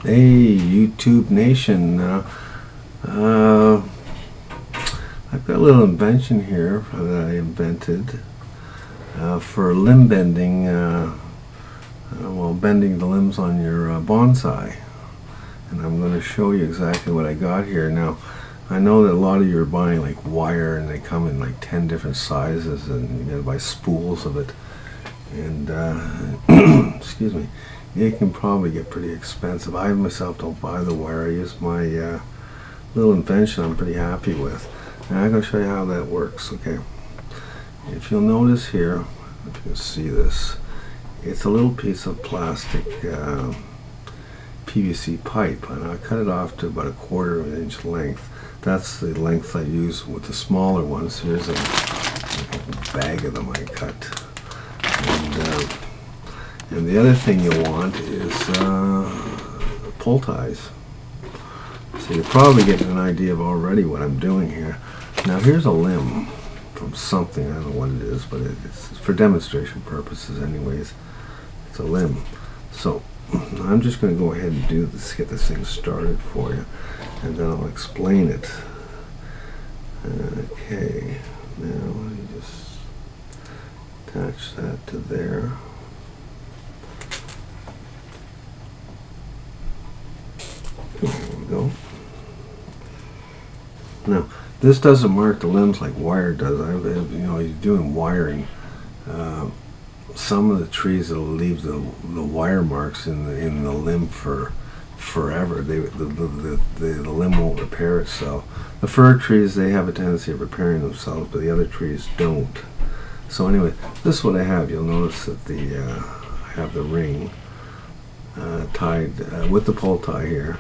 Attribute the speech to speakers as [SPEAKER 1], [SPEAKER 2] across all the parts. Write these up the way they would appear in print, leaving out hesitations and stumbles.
[SPEAKER 1] Hey, YouTube Nation. I've got a little invention here that I invented for limb bending, well, bending the limbs on your bonsai. And I'm going to show you exactly what I got here. Now, I know that a lot of you are buying like wire, and they come in like 10 different sizes, and you got to buy spools of it. And excuse me, it can probably get pretty expensive. I myself don't buy the wire. I use my little invention I'm pretty happy with. And I'm going to show you how that works. Okay, if you'll notice here, if you can see this, it's a little piece of plastic PVC pipe, and I cut it off to about 1/4 of an inch length. That's the length I use with the smaller ones. Here's a bag of them I cut. And the other thing you want is pull ties. So you're probably getting an idea of already what I'm doing here. Now here's a limb from something, I don't know what it is, but it's for demonstration purposes anyways. It's a limb. So I'm just going to go ahead and do this, get this thing started for you, and then I'll explain it. Okay, now let me just attach that to there. There we go. Now, this doesn't mark the limbs like wire does. You're doing wiring. Some of the trees will leave the wire marks in the limb for forever. The limb won't repair itself. The fir trees, they have a tendency of repairing themselves, but the other trees don't. So anyway, this is what I have. You'll notice that I have the ring tied with the pull tie here,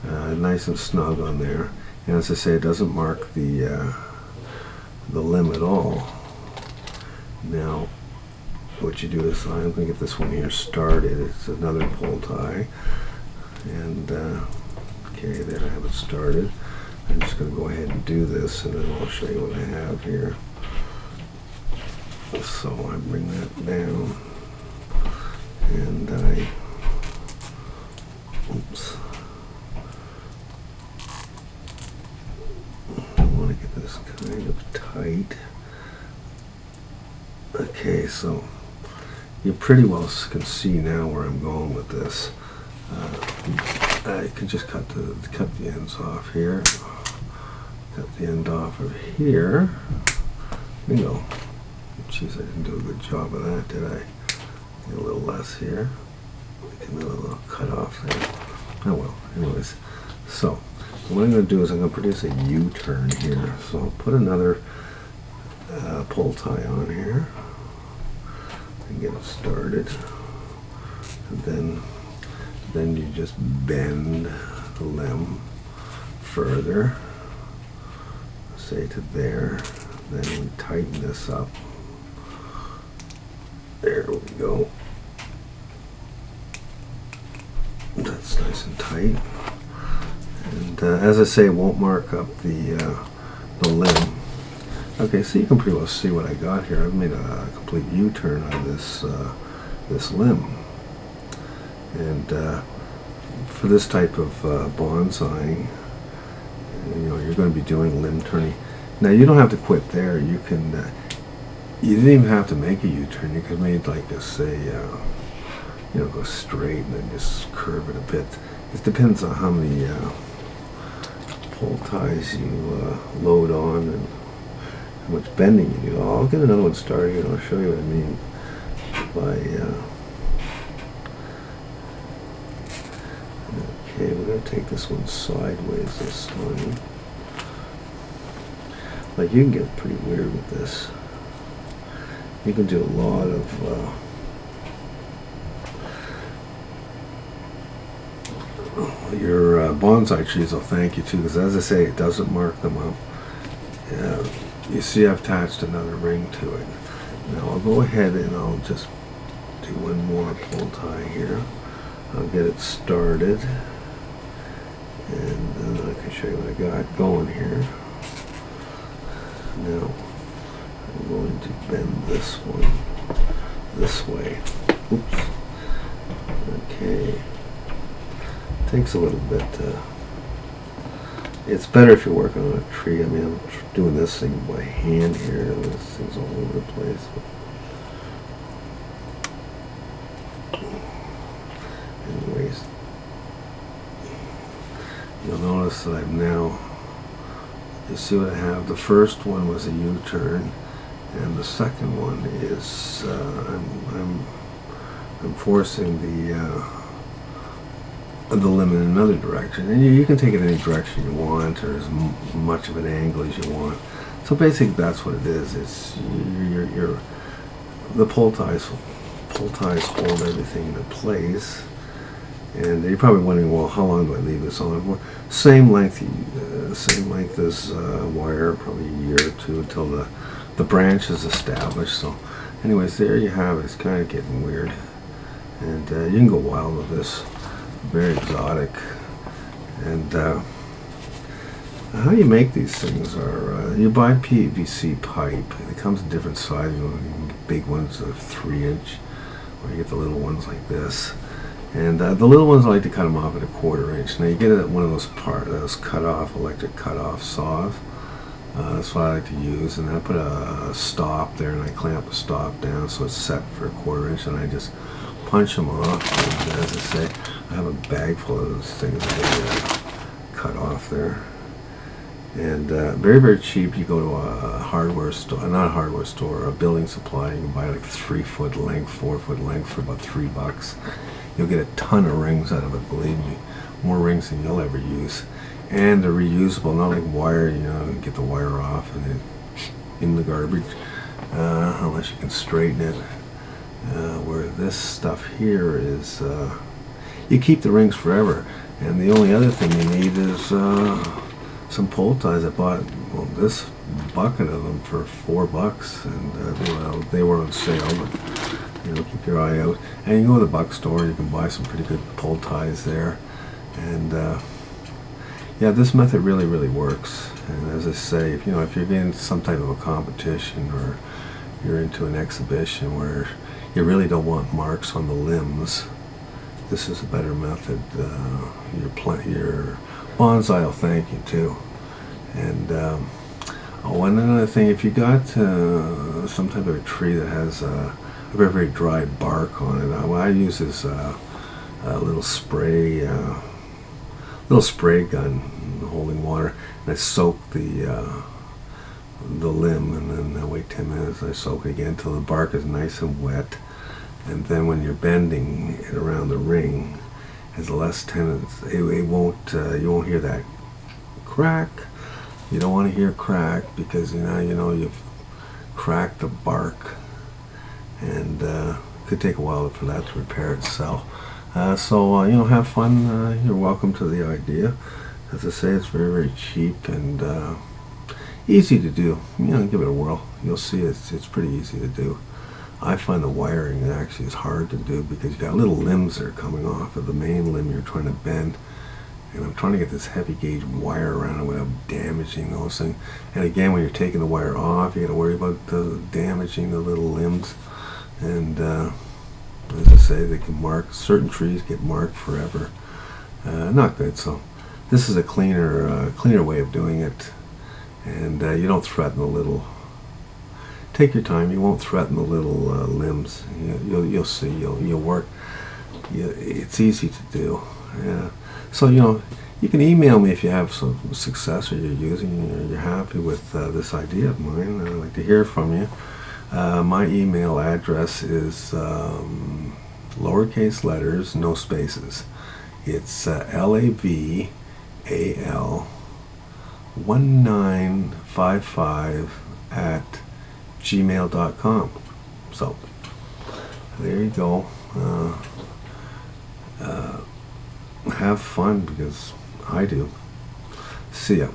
[SPEAKER 1] nice and snug on there. And as I say, it doesn't mark the limb at all. Now, what you do is, I'm going to get this one here started. It's another pull tie, and okay, there I have it started. I'm just going to go ahead and do this, and then I'll show you what I have here. So I bring that down, and oops, I want to get this kind of tight. Okay, so you pretty well can see now where I'm going with this. I can just cut the ends off here. Cut the end off of here. Bingo. Jeez, I didn't do a good job of that, did I? A little less here. Make another little cut off there. Oh well, anyways. So, what I'm going to do is I'm going to produce a U-turn here. So I'll put another pull tie on here and get it started. And then you just bend the limb further, say to there. Then we tighten this up. There we go. That's nice and tight. And as I say, it won't mark up the limb. Okay, so you can pretty well see what I got here. I've made a complete U-turn on this limb. And for this type of bonsai, you're going to be doing limb turning. Now you don't have to quit there. You can. You didn't even have to make a U-turn. You could make like a go straight and then just curve it a bit. It depends on how many pull ties you load on and how much bending you do. I'll get another one started and I'll show you what I mean by. Okay, we're going to take this one sideways this time. Like, you can get pretty weird with this. You can do a lot of your bonsai trees will thank you too, because as I say, it doesn't mark them up. You see I've attached another ring to it. Now I'll go ahead and I'll just do one more pull tie here. I'll get it started, and then I can show you what I got going here. Now I'm going to bend this one this way. Oops. Okay. Takes a little bit. It's better if you're working on a tree. I mean, I'm doing this thing by hand here. This thing's all over the place. Anyways, you'll notice that I've now, you see what I have? The first one was a U-turn, and the second one is I'm forcing the limb in another direction, and you can take it any direction you want, or as much of an angle as you want. So basically, that's what it is. It's the pull ties hold everything into place. And you're probably wondering, well, how long do I leave this on? Well, same length as wire, probably a year or two until the branch is established. So, anyways, there you have it. It's kind of getting weird, and you can go wild with this. Very exotic. And how you make these things are you buy PVC pipe. It comes in different sizes. You get big ones of 3-inch, or you get the little ones like this. And the little ones, I like to cut them off at a 1/4 inch. Now you get it at one of those electric cut-off saws. That's what I like to use. And I put a stop there, and I clamp the stop down so it's set for a 1/4 inch, and I just punch them off. And as I say, I have a bag full of those things that I cut off there. And very, very cheap. You go to a hardware store, not a hardware store, a building supply. You can buy like 3-foot length, 4-foot length for about $3. You'll get a ton of rings out of it, believe me. More rings than you'll ever use. And they're reusable, not like wire, you know, you get the wire off and then in the garbage, unless you can straighten it. Where this stuff here is, you keep the rings forever. And the only other thing you need is some pull ties. I bought, well, this bucket of them for $4, and they were on sale. But, you know, keep your eye out. And you go to the buck store, you can buy some pretty good pull ties there. And yeah, this method really, really works. And as I say, if you're getting into some type of a competition, or you're into an exhibition where you really don't want marks on the limbs, this is a better method. Your bonsai will thank you too. And oh, and another thing, if you got some type of a tree that has a very, very dry bark on it, what I use is a little spray gun holding water, and I soak the limb, and then I wait 10 minutes. I soak it again until the bark is nice and wet, and then when you're bending it around the ring, it has less tendency. You won't hear that crack. You don't want to hear crack, because you've cracked the bark, and it could take a while for that to repair itself. So have fun. You're welcome to the idea. As I say, it's very, very cheap and easy to do. Give it a whirl. You'll see it's pretty easy to do. I find the wiring actually is hard to do, because you got little limbs that are coming off of the main limb you're trying to bend, and I'm trying to get this heavy gauge wire around it without damaging those things. And again, when you're taking the wire off, you got to worry about damaging the little limbs. And as I say, they can mark, certain trees get marked forever. Not good. So this is a cleaner way of doing it, and you don't threaten the little. Take your time. You won't threaten the little limbs. You'll see. You'll work. It's easy to do. Yeah. So you can email me if you have some success, or you're happy with this idea of mine. I'd like to hear from you. My email address is lowercase letters, no spaces. It's laval1955 at gmail.com. So there you go. Have fun, because I do. See ya.